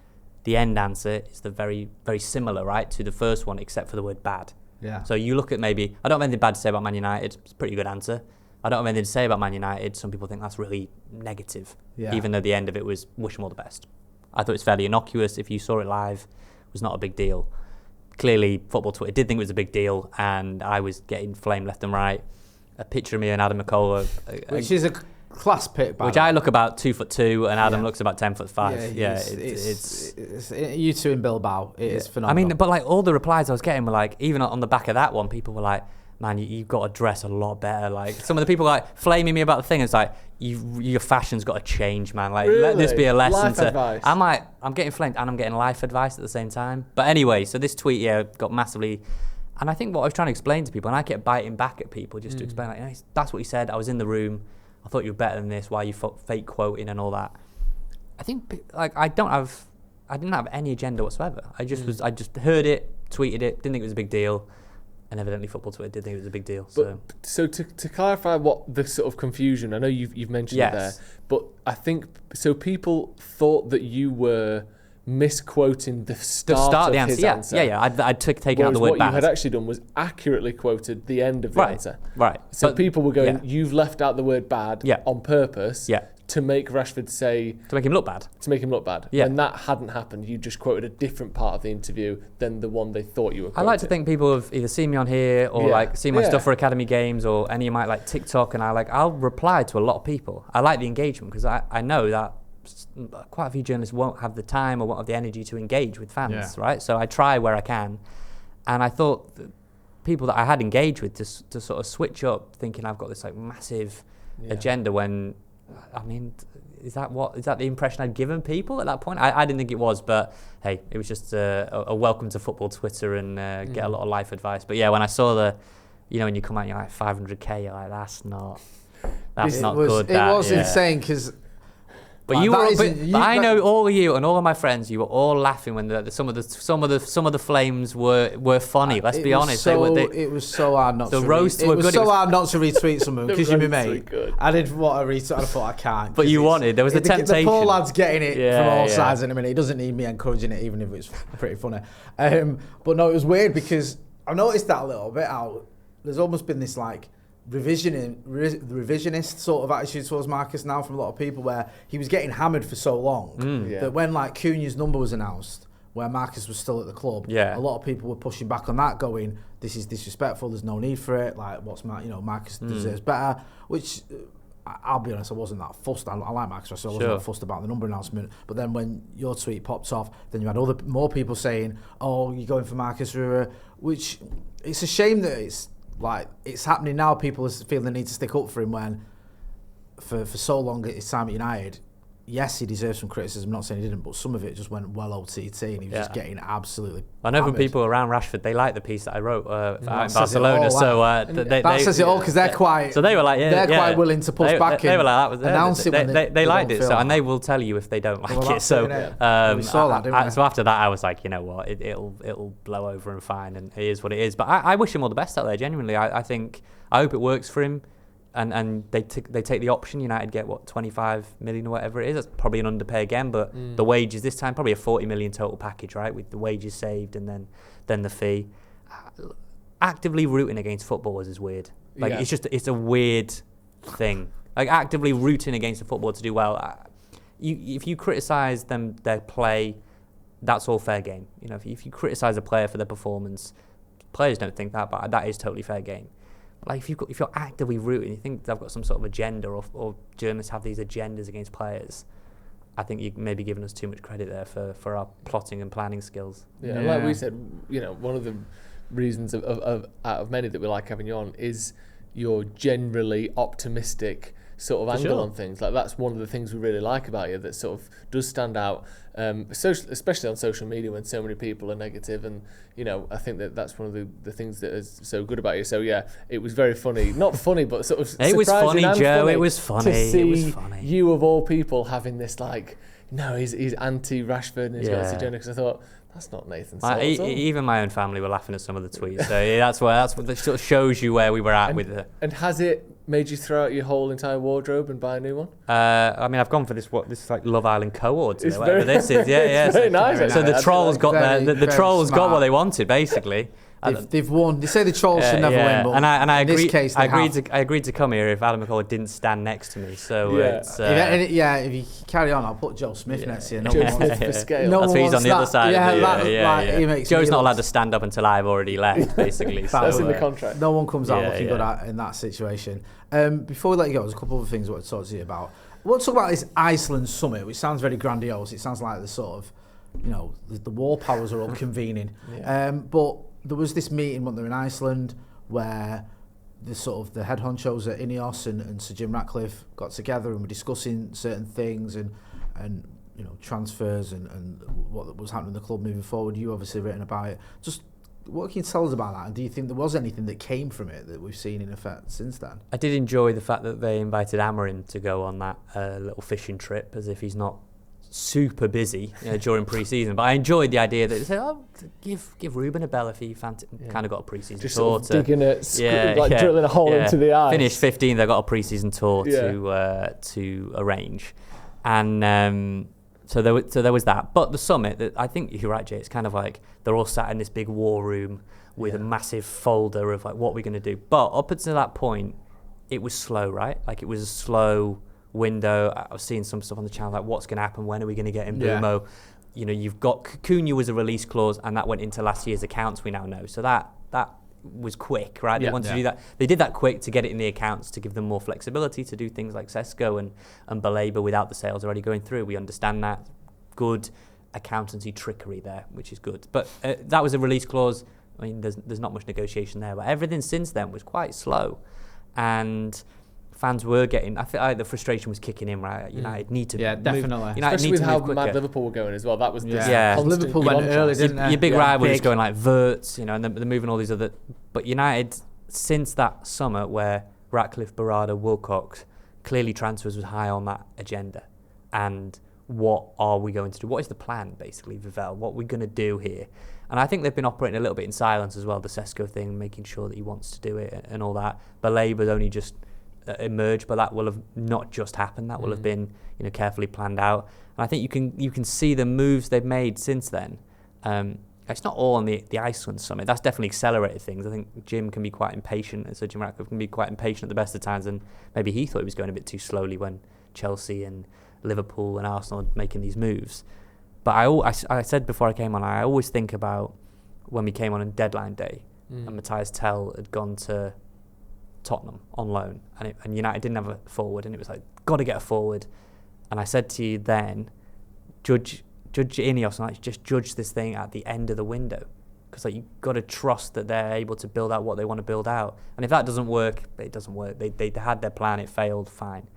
the end answer is the very, very similar, right, to the first one, except for the word bad. Yeah. So you look at maybe, I don't have anything bad to say about Man United. It's a pretty good answer. I don't have anything to say about Man United. Some people think that's really negative, even though the end of it was wish them all the best. I thought it was fairly innocuous. If you saw it live, it was not a big deal. Clearly, Football Twitter did think it was a big deal, and I was getting flamed left and right. A picture of me and Adam McCullough. Which is a class pick, which I look about 2'2", and Adam looks about 10'5". It's you two in Bilbao. It is phenomenal. I mean, but like all the replies I was getting were like, even on the back of that one, people were like, man, you've got to dress a lot better. Like some of the people like flaming me about the thing. It's like, your fashion's got to change, man. Like, really? Let this be a lesson. Life advice. I'm like, I'm getting flamed and I'm getting life advice at the same time. But anyway, so this tweet got massively And I think what I was trying to explain to people, and I kept biting back at people just to explain, like, that's what you said. I was in the room. I thought you were better than this. Why are you fake quoting and all that? I think, like, I didn't have any agenda whatsoever. I just I just heard it, tweeted it, didn't think it was a big deal, and evidently Football Twitter did think it was a big deal. So to clarify what the sort of confusion, I know you've mentioned it there, but I think so people thought that you were misquoting the start of the his answer. Yeah. I'd taken out the word what bad. you had actually done was accurately quoted the end of the answer. Right. So people were going, you've left out the word bad on purpose to make Rashford say... To make him look bad. Yeah. And that hadn't happened. You just quoted a different part of the interview than the one they thought you were quoting. I like to think people have either seen me on here or like seen my stuff for Academy Games or any of my like TikTok, and I'll reply to a lot of people. I like the engagement because I know that quite a few journalists won't have the time or won't have the energy to engage with fans, right? So I try where I can, and I thought that people that I had engaged with to sort of switch up, thinking I've got this like massive agenda. When I mean, is that the impression I'd given people at that point? I didn't think it was, but hey, it was just a welcome to Football Twitter and get a lot of life advice. But yeah, when I saw when you come out, you're like 500k, you're like that's not good. It was insane because. But I know all of you and all of my friends. You were all laughing when some of the flames were funny. Let's be honest. It was so hard not. The roasts were good. It was so hard not to retweet someone because you're my mate. I didn't want to retweet. I thought I can't. But you wanted. There was a temptation. The poor lad's getting it from all sides in a minute. He doesn't need me encouraging it, even if it's pretty funny. But no, it was weird because I've noticed that a little bit. There's almost been this like revisionist sort of attitude towards Marcus now from a lot of people, where he was getting hammered for so long that when like Cunha's number was announced, where Marcus was still at the club, a lot of people were pushing back on that, going, "This is disrespectful. There's no need for it. Like, Marcus deserves better." Which I'll be honest, I wasn't that fussed. I like Marcus, so I wasn't that fussed about the number announcement. But then when your tweet popped off, then you had more people saying, "Oh, you're going for Marcus Rura," which it's a shame that it's happening now. People feel the need to stick up for him when, for so long at his time at United, yes, he deserves some criticism. I'm not saying he didn't, but some of it just went well OTT, and he was just getting absolutely. I know from people around Rashford, they like the piece that I wrote out in Barcelona. That says it all because they're quite. So they were like, quite willing to push back. They were like, announce it. They liked it, and they will tell you if they don't like it. So we saw that, didn't we? So after that, I was like, you know what, it'll blow over and fine, and it is what it is. But I wish him all the best out there. Genuinely, I hope it works for him. And they take the option. United get 25 million or whatever it is. That's probably an underpay again, but the wages this time probably a 40 million total package, right? With the wages saved and then the fee. Actively rooting against footballers is weird. Like it's a weird thing. Like actively rooting against a footballer to do well. If you criticise their play, that's all fair game. You know, if you criticise a player for their performance, players don't think that, but that is totally fair game. Like if you're actively rooting, you think they've got some sort of agenda, or journalists have these agendas against players, I think you're maybe giving us too much credit there for our plotting and planning skills. Yeah, like we said, one of the reasons out of many that we like having you on is your generally optimistic sort of angle on things. Like that's one of the things we really like about you that sort of does stand out, especially on social media when so many people are negative. And I think that's one of the things that is so good about you. So yeah, it was very funny, not funny, but sort of it was funny, Joe. Funny it was funny. To see it was funny. You of all people having this like, no, he's anti Rashford and he's got this agenda. Because I thought, that's not Nathan Salt at all. Even my own family were laughing at some of the tweets. So that's what that sort of shows you where we were at with it. And has it made you throw out your whole entire wardrobe and buy a new one? I mean, I've gone for this is like Love Island co-ord, whatever this is. Yeah. Very nice. So the trolls got the trolls got what they wanted, basically. They've won. They say the trolls should never win, but I in this case, I agreed to come here if Adam McCullough didn't stand next to me. So if you carry on, I'll put Joe Smith next to you. Joe Smith for scale. That's why he's on the other side. He makes Joe's not allowed to stand up until I've already left, basically. That's in the contract. No one comes out looking good in that situation. Before we let you go, there's a couple of things I want to talk to you about. I want to talk about this Iceland Summit, which sounds very grandiose. It sounds like the sort of, the war powers are all convening. But there was this meeting when they were in Iceland where the head honchos at Ineos and Sir Jim Ratcliffe got together and were discussing certain things and transfers and what was happening in the club moving forward. You obviously written about it. Just what can you tell us about that? And do you think there was anything that came from it that we've seen in effect since then? I did enjoy the fact that they invited Amorim to go on that little fishing trip, as if he's not super busy during pre-season. But I enjoyed the idea that they said, give Ruben a bell if he kind of got a pre-season just tour. Just digging drilling a hole into the ice. Finished 15th, they got a pre-season tour to arrange. And so there was that. But the summit, I think you're right, Jay, it's kind of like they're all sat in this big war room with a massive folder of like what we're going to do. But up until that point, it was slow, right? Like it was a slow window. I was seeing some stuff on the channel like what's going to happen, when are we going to get Mbeumo? You've got Cunha was a release clause, and that went into last year's accounts, we now know. So that was quick, right? They wanted to do that. They did that quick to get it in the accounts to give them more flexibility to do things like Sesko and Baleba without the sales already going through. We understand that. Good accountancy trickery there, which is good. But that was a release clause. I mean, there's not much negotiation there, but everything since then was quite slow. And fans were getting, I feel like the frustration was kicking in, right? United need to move. Definitely. United especially with how mad Liverpool were going as well. That was Liverpool went early, didn't they? Your big rival was going like Wirtz, and they're moving all these other. But United, since that summer where Ratcliffe, Barada, Wilcox, clearly transfers was high on that agenda. And what are we going to do? What is the plan, basically, Vivell? What are we going to do here? And I think they've been operating a little bit in silence as well, the Sesko thing, making sure that he wants to do it and all that. Baleba's only just emerged, but that will have not just happened. That will have been carefully planned out. And I think you can see the moves they've made since then. It's not all on the Iceland Summit. That's definitely accelerated things. I think Jim can be quite impatient, so Jim Ratcliffe can be quite impatient at the best of times, and maybe he thought he was going a bit too slowly when Chelsea and Liverpool and Arsenal are making these moves. But I said before I came on, I always think about when we came on deadline day and Matthias Tell had gone to Tottenham on loan, and United didn't have a forward, and it was like, got to get a forward. And I said to you then, judge Ineos, and just judge this thing at the end of the window, because you've got to trust that they're able to build out what they want to build out. And if that doesn't work, it doesn't work. They had their plan, it failed, fine.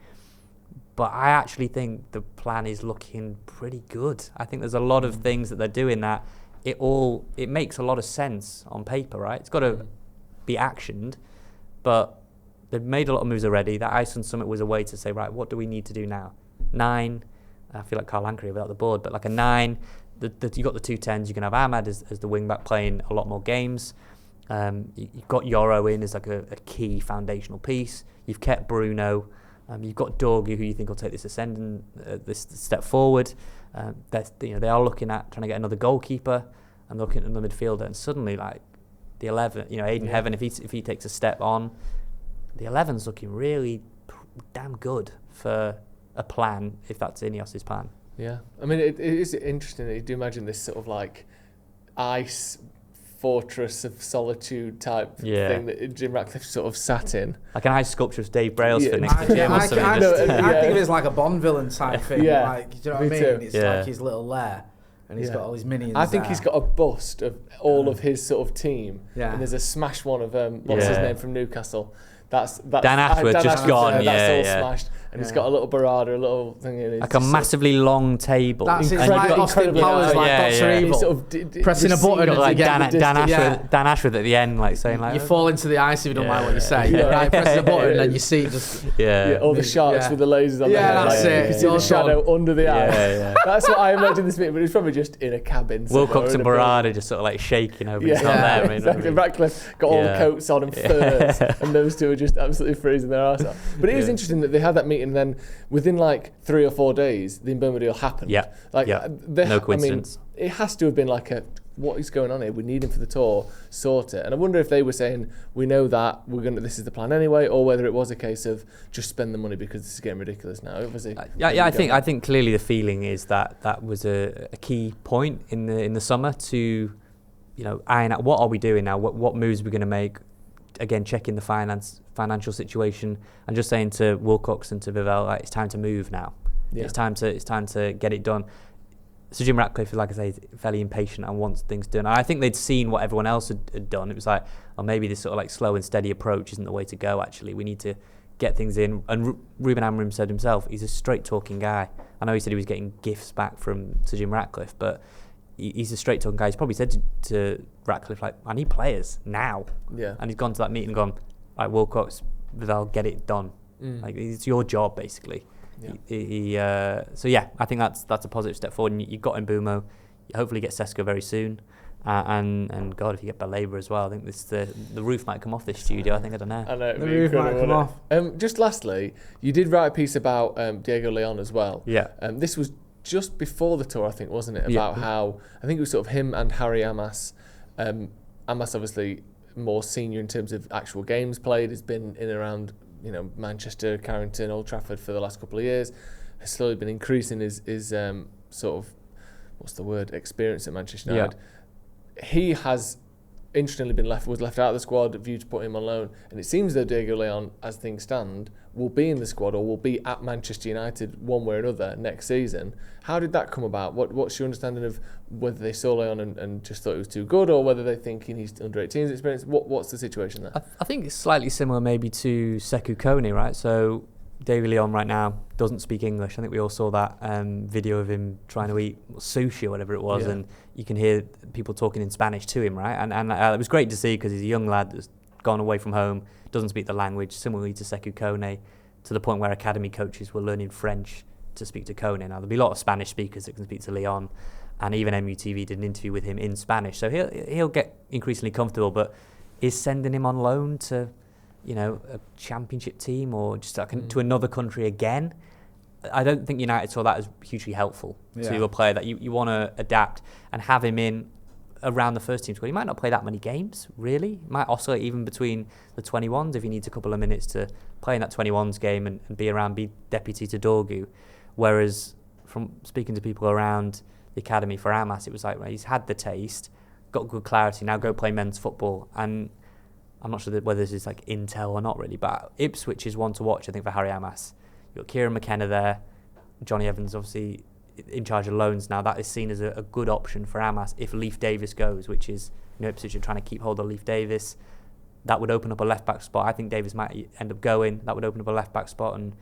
But I actually think the plan is looking pretty good. I think there's a lot of things that they're doing that it makes a lot of sense on paper, right? It's got to be actioned, but they've made a lot of moves already. That Iceland Summit was a way to say, right, what do we need to do now? 9, I feel like Carl Ankery without the board, but like a 9. You got the 2 10s. You can have Ahmad as the wing back playing a lot more games. You've got Yoro in as like a key foundational piece. You've kept Bruno. You've got Dorgu, who you think will take this this step forward. They are looking at trying to get another goalkeeper and looking at another midfielder. And suddenly, like the 11, Aiden Heaven, if he takes a step on, the 11's looking really damn good for a plan, if that's Ineos' plan. Yeah, I mean, it is interesting that you do imagine this sort of like ice fortress of solitude type thing that Jim Ratcliffe sort of sat in. Like an ice sculpture of Dave Brailsford next to Jim. I think of it as like a Bond villain type thing. Yeah, like, do you know what I mean? Too. It's like his little lair, and he's got all his minions. I think he's got a bust of all of his sort of team. Yeah. And there's a smash one of what's his name from Newcastle. That's Dan Ashworth just gone. That's all smashed. And he's got a little Barada, a little thing in it. Like a massively long table. That's like Austin Powers, like Dr. Evil. Sort of pressing a button. Like Dan Ashworth at the end, like saying like... You fall into the ice if you don't like what you say. Right, press the button and you see just... all the sharks with the lasers on their head. That's it. You see the shadow under the ice. That's what I imagine this meeting, but it's probably just in a cabin. Wilcox and Barada just sort of like shaking over. It's not there. Exactly. Ratcliffe got all the coats on and furs, and those two are just absolutely freezing their arse off. But it is interesting that they had that meeting, and then within like 3 or 4 days, the Mbeumo deal happened. No coincidence. I mean, it has to have been like what is going on here? We need him for the tour, sort it. And I wonder if they were saying, we know that this is the plan anyway, or whether it was a case of just spend the money because this is getting ridiculous now. I think clearly the feeling is that was a key point in the summer to iron out what are we doing now, what moves are we going to make. Again, checking the financial situation, and just saying to Wilcox and to Vivell, like, it's time to move now. Yeah. It's time to get it done. So Jim Ratcliffe, like I say, is fairly impatient and wants things done. And I think they'd seen what everyone else had done. It was like, maybe this sort of like slow and steady approach isn't the way to go. Actually, we need to get things in. And Ruben Amorim said himself, he's a straight talking guy. I know he said he was getting gifts back from Sir Jim Ratcliffe, but he's a straight talking guy. He's probably said to Ratcliffe, like, I need players now. Yeah. And he's gone to that meeting and gone, like, Wilcox, Vidal, get it done. Like, it's your job, basically. Yeah. So yeah, I think that's a positive step forward. And you got Mbeumo, you hopefully get Sesko very soon. And God, if you get Baleba as well, I think the roof might come off this studio. I don't know. I know, the roof might come off. Just lastly, you did write a piece about Diego Leon as well. Yeah. This was just before the tour, I think, wasn't it? About how, I think it was sort of him and Harry Amas. Amas obviously more senior in terms of actual games played. Has been in and around, Manchester, Carrington, Old Trafford for the last couple of years. Has slowly been increasing his sort of, what's the word, experience at Manchester United. Yeah. He has interestingly was left out of the squad, viewed to put him on loan, and it seems that Diego Leon, as things stand, will be in the squad or will be at Manchester United one way or another next season. How did that come about? What's your understanding of whether they saw Leon and just thought he was too good, or whether they think he needs under 18s experience? What's the situation there? I think it's slightly similar maybe to Sekou Kone, right? So Diego Leon right now doesn't speak English. I think we all saw that video of him trying to eat sushi or whatever it was, and you can hear people talking in Spanish to him, right? And it was great to see because he's a young lad that's gone away from home, doesn't speak the language, similarly to Sekou Kone, to the point where academy coaches were learning French to speak to Kone. Now, there'll be a lot of Spanish speakers that can speak to Leon, and even MUTV did an interview with him in Spanish, so he'll get increasingly comfortable, but is sending him on loan to a championship team or just to another country again, I don't think United saw that as hugely helpful to a player that you want to adapt and have him in around the first team squad. He might not play that many games, really. He might oscillate even between the 21s if he needs a couple of minutes to play in that 21s game and be deputy to Dorgu. Whereas from speaking to people around the academy for Amas, it was like, well, he's had the taste, got good clarity, now go play men's football. And I'm not sure whether this is like intel or not really, but Ipswich is one to watch, I think, for Harry Amas. You've got Kieran McKenna there, Johnny Evans obviously in charge of loans now. That is seen as a good option for Amas if Leif Davis goes, which is, Ipswich are trying to keep hold of Leif Davis. That would open up a left-back spot. I think Davis might end up going. That would open up a left-back spot. And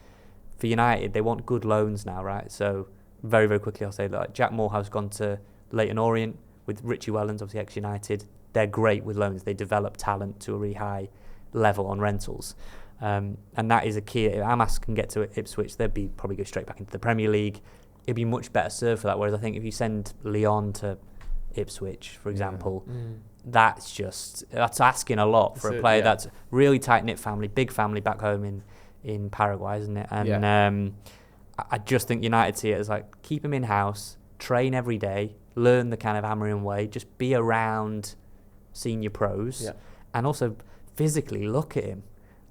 for United, they want good loans now, right? So very, very quickly, I'll say that like Jack Morehouse gone to Leyton Orient with Richie Wellens, obviously ex-United. They're great with loans. They develop talent to a really high level on rentals. And that is a key. If Amas can get to Ipswich, they'd probably go straight back into the Premier League. It'd be much better served for that. Whereas I think if you send Leon to Ipswich, for example, that's asking a lot for a player that's really tight-knit family, big family back home in Paraguay, isn't it? And I just think United see it as like, keep him in-house, train every day, learn the kind of Amorim way, just be around senior pros, and also physically look at him.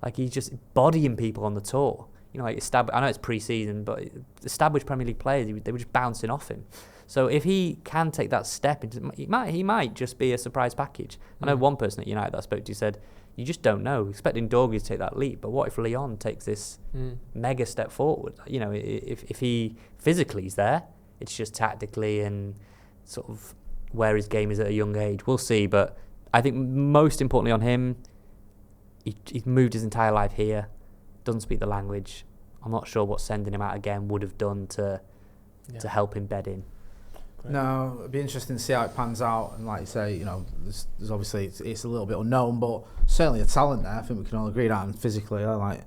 Like, he's just bodying people on the tour. Like I know it's pre-season, but established Premier League players, they were just bouncing off him. So if he can take that step into, he might just be a surprise package. I know one person at United that I spoke to said, you just don't know. Expecting Dorgu to take that leap, but what if Leon takes this mega step forward? If he physically is there, it's just tactically and sort of where his game is at a young age. We'll see, but I think most importantly on him, he's moved his entire life here, doesn't speak the language. I'm not sure what sending him out again would have done to help him bed in. Great. No, it'd be interesting to see how it pans out. And like you say, there's obviously it's a little bit unknown, but certainly a talent there. I think we can all agree that. And physically, like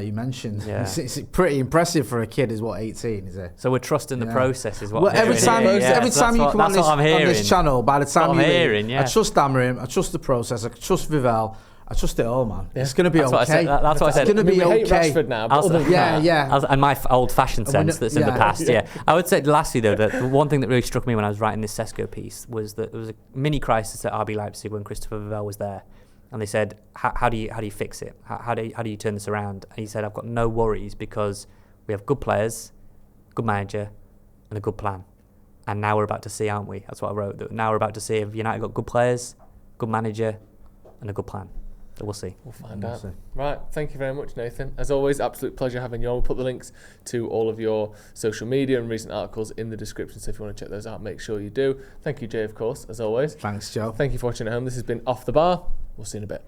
you mentioned, it's pretty impressive for a kid. Is what 18 is it? So we're trusting the process. Is what every time you come on this channel, by the time you leave, I trust Amorim, I trust the process, I trust Vivel. I trust it all, man. It's going to be okay. That's what I said. It's going to be okay. We hate Rashford now. But and my old-fashioned sense that's in the past. I would say lastly though that the one thing that really struck me when I was writing this Sesko piece was that there was a mini crisis at RB Leipzig when Christopher Vivel was there, and they said, "How do you fix it? How do you turn this around?" And he said, "I've got no worries because we have good players, good manager, and a good plan. And now we're about to see, aren't we?" That's what I wrote. That now we're about to see if United got good players, good manager, and a good plan. So we'll see. We'll find out. Right. Thank you very much, Nathan. As always, absolute pleasure having you on. We'll put the links to all of your social media and recent articles in the description. So if you want to check those out, make sure you do. Thank you, Jay, of course, as always. Thanks, Joe. Thank you for watching at home. This has been Off the Bar. We'll see you in a bit.